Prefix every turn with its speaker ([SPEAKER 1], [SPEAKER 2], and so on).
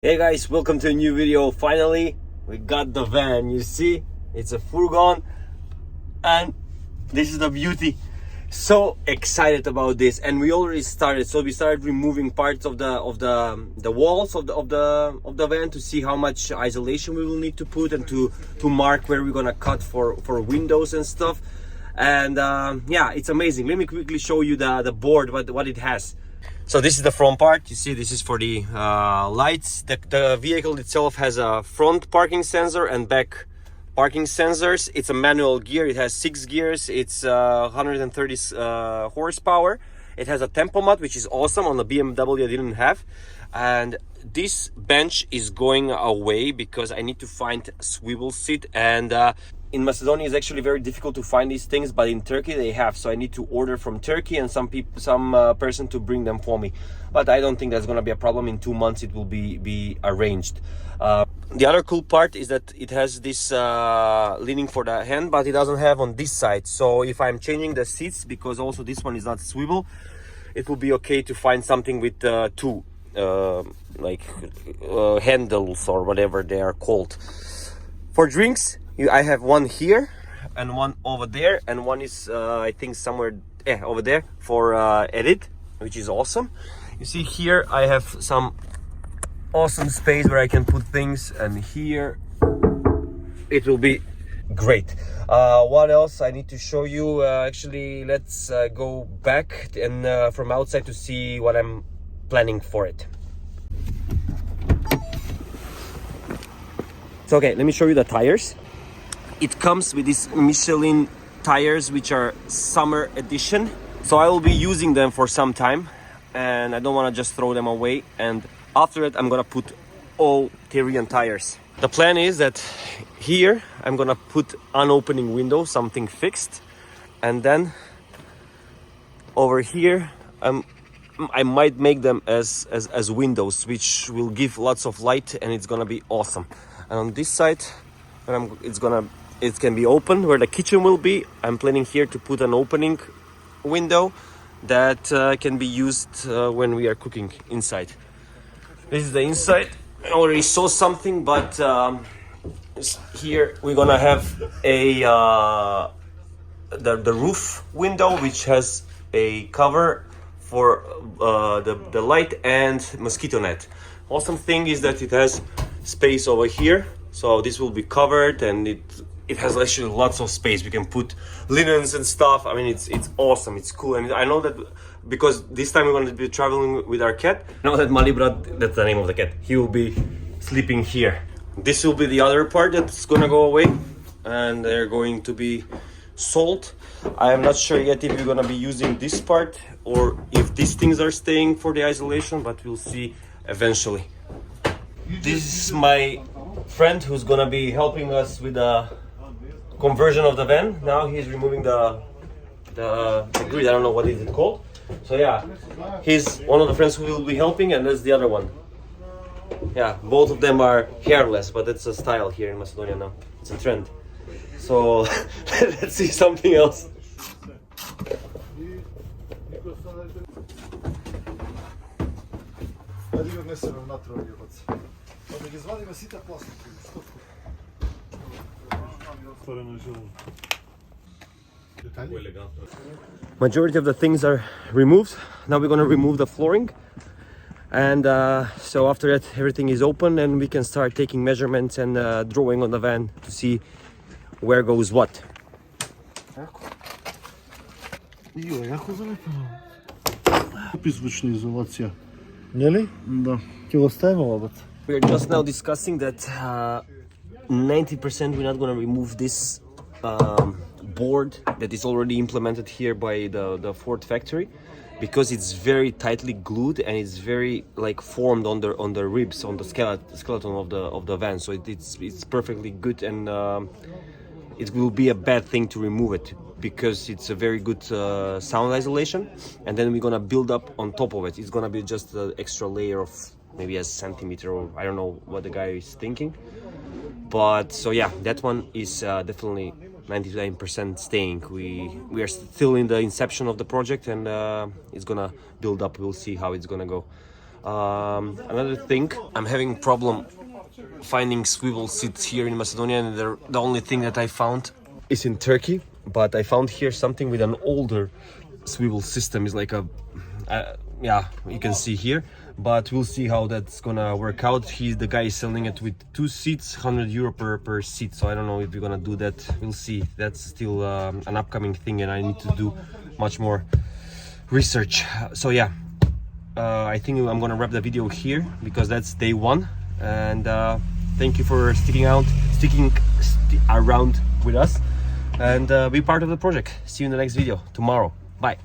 [SPEAKER 1] Hey guys, welcome to a new video. Finally, we got the van. You see, it's a furgon, and this is the beauty. So excited about this, and we already started. So we started removing parts of the walls of the van to see how much isolation we will need to put and to mark where we're gonna cut for windows and stuff. And yeah, it's amazing. Let me quickly show you the board, what it has. So this is the front part. You see, this is for the lights. The vehicle itself has a front parking sensor and back parking sensors. It's a manual gear. It has 6 gears. It's 130 horsepower. It has a tempomat, which is awesome. On the BMW I didn't have. And this bench is going away because I need to find a swivel seat. And in Macedonia it's actually very difficult to find these things, but in Turkey they have. So I need to order from Turkey and some person to bring them for me. But I don't think that's gonna be a problem. In 2 months it will be arranged. The other cool part is that it has this leaning for the hand, but it doesn't have on this side. So if I'm changing the seats, because also this one is not swivel, it will be okay to find something with two handles or whatever they are called. For drinks, I have one here and one over there, and one is I think somewhere over there for edit, which is awesome. You see here I have some awesome space where I can put things, and here it will be great. What else I need to show you? Actually, let's go back and from outside to see what I'm planning for it. So okay, let me show you the tires. It comes with these Michelin tires, which are summer edition. So I will be using them for some time, and I don't want to just throw them away. And after that, I'm gonna put all Tyrian tires. The plan is that here I'm gonna put an opening window, something fixed, and then over here I might make them as windows, which will give lots of light, and it's gonna be awesome. And on this side, it can be open where the kitchen will be. I'm planning here to put an opening window that can be used when we are cooking inside. This is the inside. I already saw something, but here we're gonna have the roof window, which has a cover for the light and mosquito net. Awesome thing is that it has space over here, so this will be covered, and it has actually lots of space. We can put linens and stuff. I mean, it's awesome, it's cool. And I know that because this time we're going to be traveling with our cat. I know that Malibrat, that's the name of the cat, he will be sleeping here. This will be the other part that's gonna go away, and they're going to be sold. I am not sure yet if we're gonna be using this part or if these things are staying for the isolation, but we'll see eventually. This is my friend who's gonna be helping us with the conversion of the van. Now he's removing the grid. I don't know what is it called. So yeah, he's one of the friends who will be helping, and there's the other one. Yeah, both of them are hairless, but it's a style here in Macedonia now. It's a trend. So let's see something else. Majority of the things are removed. Now we're gonna remove the flooring, and so after that everything is open, and we can start taking measurements and drawing on the van to see where goes what. We are just now discussing that 90% we're not going to remove this board that is already implemented here by the Ford factory, because it's very tightly glued and it's very formed on the ribs, on the skeleton of the van. So it's perfectly good, and it will be a bad thing to remove it because it's a very good sound isolation. And then we're gonna build up on top of it. It's gonna be just an extra layer of maybe a centimeter, or I don't know what the guy is thinking. But so yeah, that one is definitely 99% staying. We are still in the inception of the project, and it's gonna build up. We'll see how it's gonna go. Another thing, I'm having problem finding swivel seats here in Macedonia, and the only thing that I found is in Turkey. But I found here something with an older swivel system. Is like a yeah, you can see here, but we'll see how that's gonna work out. The guy is selling it with 2 seats, €100 per seat, so I don't know if we're gonna do that. We'll see. That's still an upcoming thing, and I need to do much more research. So yeah, I think I'm gonna wrap the video here because that's day 1, and thank you for sticking around with us, and be part of the project. See you in the next video tomorrow. Bye.